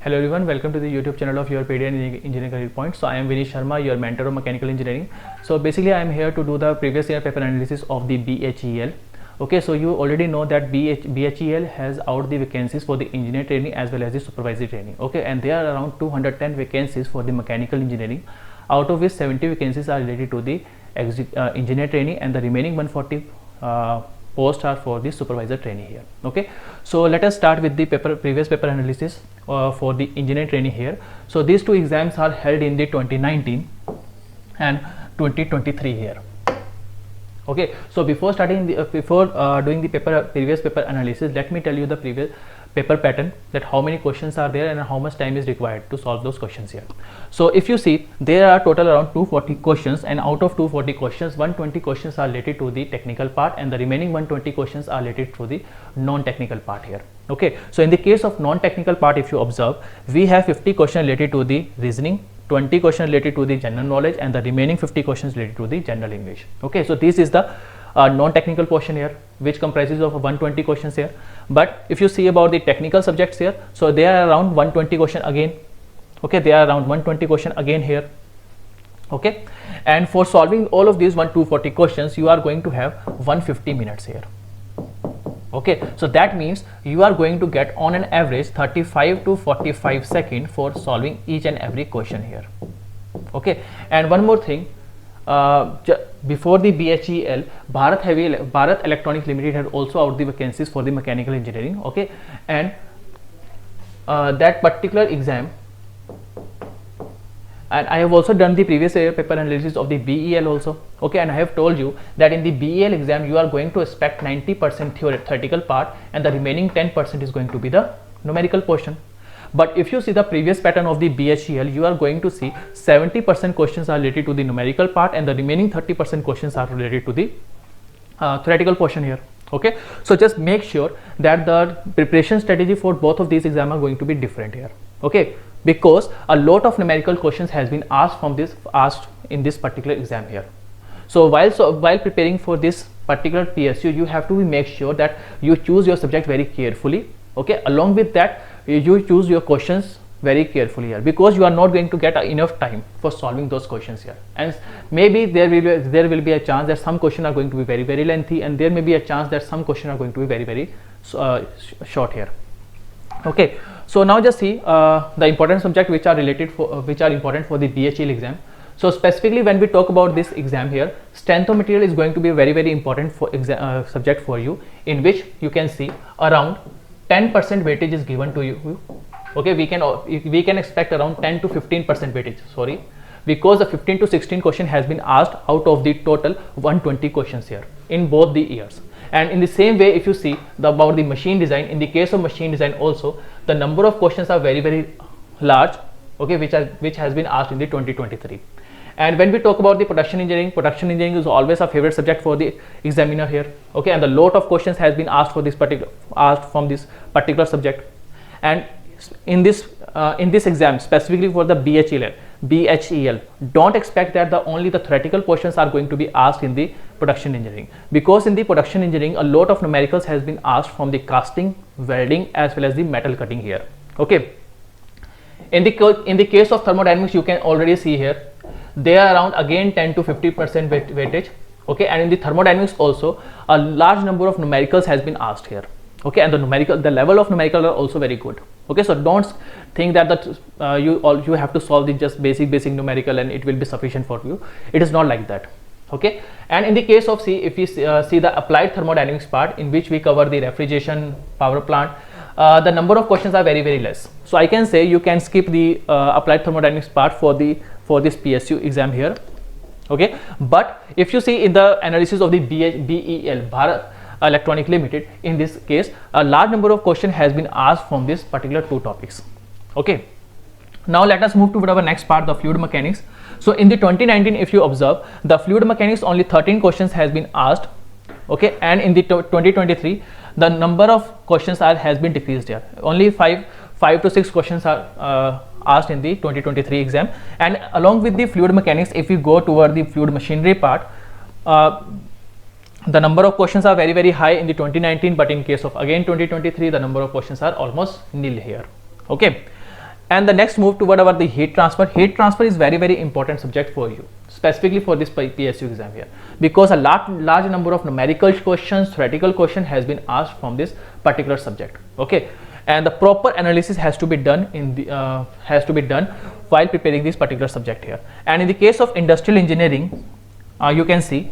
Hello everyone, welcome to the YouTube channel of YourPedia Engineering Career Point. So I am Vinish Sharma, your mentor of mechanical engineering. So basically I am here to do the previous year paper analysis of the BHEL. Okay, so you already know that BHEL has out the vacancies for the engineer trainee as well as the supervisory trainee. Okay, and there are around 210 vacancies for the mechanical engineering, out of which 70 vacancies are related to the engineer trainee and the remaining 140 posts are for the supervisor trainee here. Okay, so let us start with the previous paper analysis for the engineer trainee here. So these two exams are held in the 2019 and 2023 here. Okay, so before starting the doing the previous paper analysis, let me tell you the previous paper pattern, that how many questions are there and how much time is required to solve those questions here. So if you see, there are total around 240 questions, and out of 240 questions, 120 questions are related to the technical part and the remaining 120 questions are related to the non-technical part here. Okay, so in the case of non-technical part, if you observe, we have 50 questions related to the reasoning, 20 questions related to the general knowledge, and the remaining 50 questions related to the general English. Okay, so this is the non-technical portion here, which comprises of 120 questions here. But if you see about the technical subjects here, so they are around 120 question again. Okay, they are around 120 question again here. Okay, and for solving all of these 240 questions, you are going to have 150 minutes here. Okay, so that means you are going to get on an average 35 to 45 seconds for solving each and every question here. Okay, and one more thing, before the BHEL, Bharat Electronics Limited had also out the vacancies for the mechanical engineering. Okay, and that particular exam, and I have also done the previous year paper analysis of the BEL also. Okay, and I have told you that in the BEL exam you are going to expect 90% theoretical part and the remaining 10% is going to be the numerical portion. But if you see the previous pattern of the BHEL, you are going to see 70% questions are related to the numerical part and the remaining 30% questions are related to the theoretical portion here. Okay, so just make sure that the preparation strategy for both of these exams are going to be different here. Okay, because a lot of numerical questions has been asked in this particular exam here. So while preparing for this particular PSU, you have to make sure that you choose your subject very carefully. Okay, along with that, you choose your questions very carefully here, because you are not going to get enough time for solving those questions here, and maybe there will be a chance that some questions are going to be very lengthy, and there may be a chance that some questions are going to be very short here. Okay, so now just see the important subject which are important for the BHEL exam. So specifically when we talk about this exam here, strength of material is going to be a very important for subject for you, in which you can see around 10% weightage is given to you. Okay, we can expect around 10 to 15% weightage, sorry, because the 15 to 16 question has been asked out of the total 120 questions here in both the years. And in the same way, if you see about the machine design, in the case of machine design also, the number of questions are very large. Okay, which has been asked in the 2023. And when we talk about the production engineering is always a favorite subject for the examiner here. Okay, and a lot of questions has been asked from this particular subject. And in this exam, specifically for the BHEL, don't expect that only the theoretical portions are going to be asked in the production engineering, because in the production engineering a lot of numericals has been asked from the casting, welding as well as the metal cutting here. Okay, in the case of thermodynamics, you can already see here they are around again 10 to 50% weightage. Okay, and in the thermodynamics also a large number of numericals has been asked here. Okay, and the level of numerical are also very good. Okay, so don't think that you have to solve the just basic numerical and it will be sufficient for you. It is not like that. Okay, and in the case of if you see the applied thermodynamics part, in which we cover the refrigeration, power plant, the number of questions are very less. So I can say you can skip the applied thermodynamics part for this PSU exam here. Okay, but if you see in the analysis of the BEL, Bharat Electronics Limited, in this case a large number of questions has been asked from this particular two topics. Okay, now let us move to our next part, the fluid mechanics. So in the 2019, if you observe, the fluid mechanics only 13 questions has been asked. Okay, and in the 2023 the number of questions has been decreased here. Only 5 to 6 questions are asked in the 2023 exam. And along with the fluid mechanics, if you go toward the fluid machinery part, the number of questions are very high in the 2019, but in case of again 2023 the number of questions are almost nil here. Okay, And the next move toward our the heat transfer. Heat transfer is very important subject for you, specifically for this PSU exam here, because a large number of numerical questions, theoretical question has been asked from this particular subject. Okay, and the proper analysis has to be done in the while preparing this particular subject here. And in the case of industrial engineering, you can see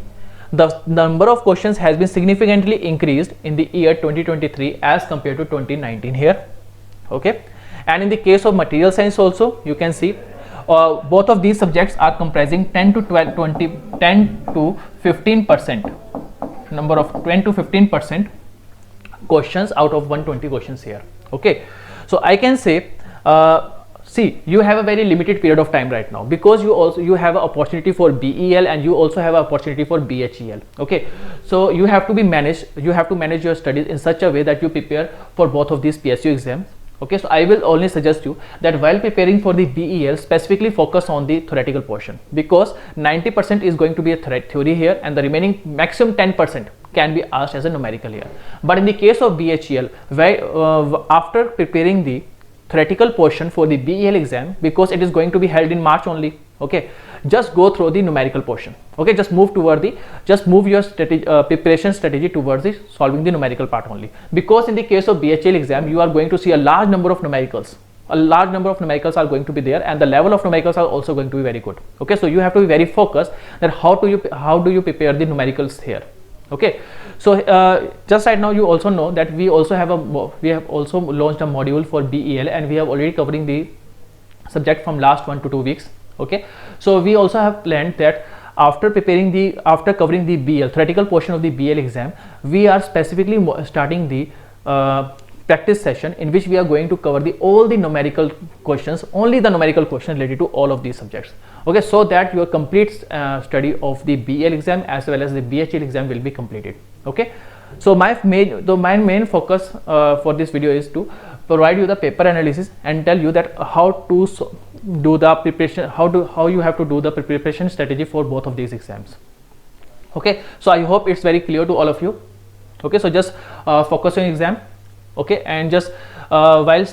the number of questions has been significantly increased in the year 2023 as compared to 2019 here. Okay, and in the case of material science also, you can see both of these subjects are comprising 10 to 15% number of 10 to 15% questions out of 120 questions here. Okay, so I can say see, you have a very limited period of time right now, because you have an opportunity for BEL and you also have an opportunity for BHEL. Okay, so you have to manage your studies in such a way that you prepare for both of these PSU exams. Okay, so I will only suggest you that while preparing for the BEL, specifically focus on the theoretical portion, because 90% is going to be a theory here, and the remaining maximum 10% can be asked as a numerical here. But in the case of BHEL, after preparing the theoretical portion for the BEL exam, because it is going to be held in March only, okay, just go through the numerical portion. Okay, just move your preparation strategy towards the solving the numerical part only, because in the case of BHEL exam, you are going to see a large number of numericals. A large number of numericals are going to be there, and the level of numericals are also going to be very good. Okay, so you have to be very focused that how do you prepare the numericals here. Okay, so just right now you also know that we have also launched a module for BEL, and we have already covering the subject from last 1 to 2 weeks. Okay, so we also have planned that after covering the BEL theoretical portion of the BEL exam, we are specifically starting the practice session, in which we are going to cover all the numerical questions, only the numerical questions related to all of these subjects. Okay, so that your complete study of the BEL exam as well as the BHEL exam will be completed. Okay, so my main focus for this video is to provide you the paper analysis and tell you that how to do the preparation, how you have to do the preparation strategy for both of these exams. Okay, so I hope it's very clear to all of you. Okay, so just focus on exam. Okay, and just while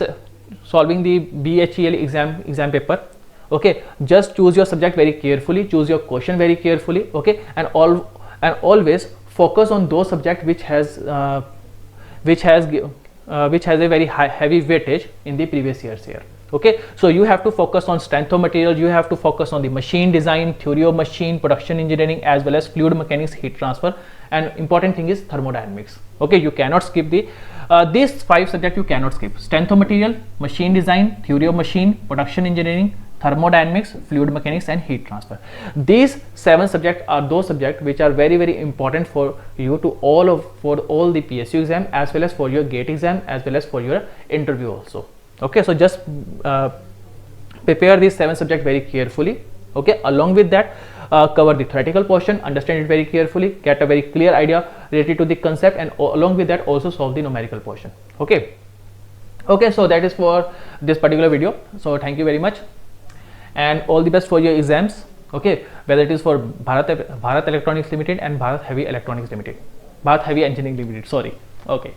solving the BHEL exam paper, okay, just choose your subject very carefully, choose your question very carefully. Okay, and always focus on those subjects which has a very heavy weightage in the previous years here. Okay, so you have to focus on strength of material, you have to focus on the machine design, theory of machine, production engineering, as well as fluid mechanics, heat transfer, and important thing is thermodynamics. Okay, you cannot skip these 5 subjects. You cannot skip strength of material, machine design, theory of machine, production engineering, thermodynamics, fluid mechanics, and heat transfer. These 7 subjects are those subjects which are very important for you for all the PSU exam, as well as for your GATE exam, as well as for your interview also. Okay, so just prepare these 7 subjects very carefully. Okay, along with that, cover the theoretical portion, understand it very carefully, get a very clear idea related to the concept, and along with that also solve the numerical portion. Okay, so that is for this particular video. So thank you very much, and all the best for your exams. Okay, whether it is for Bharat Electronics Limited and Bharat Heavy Engineering Limited. Sorry. Okay.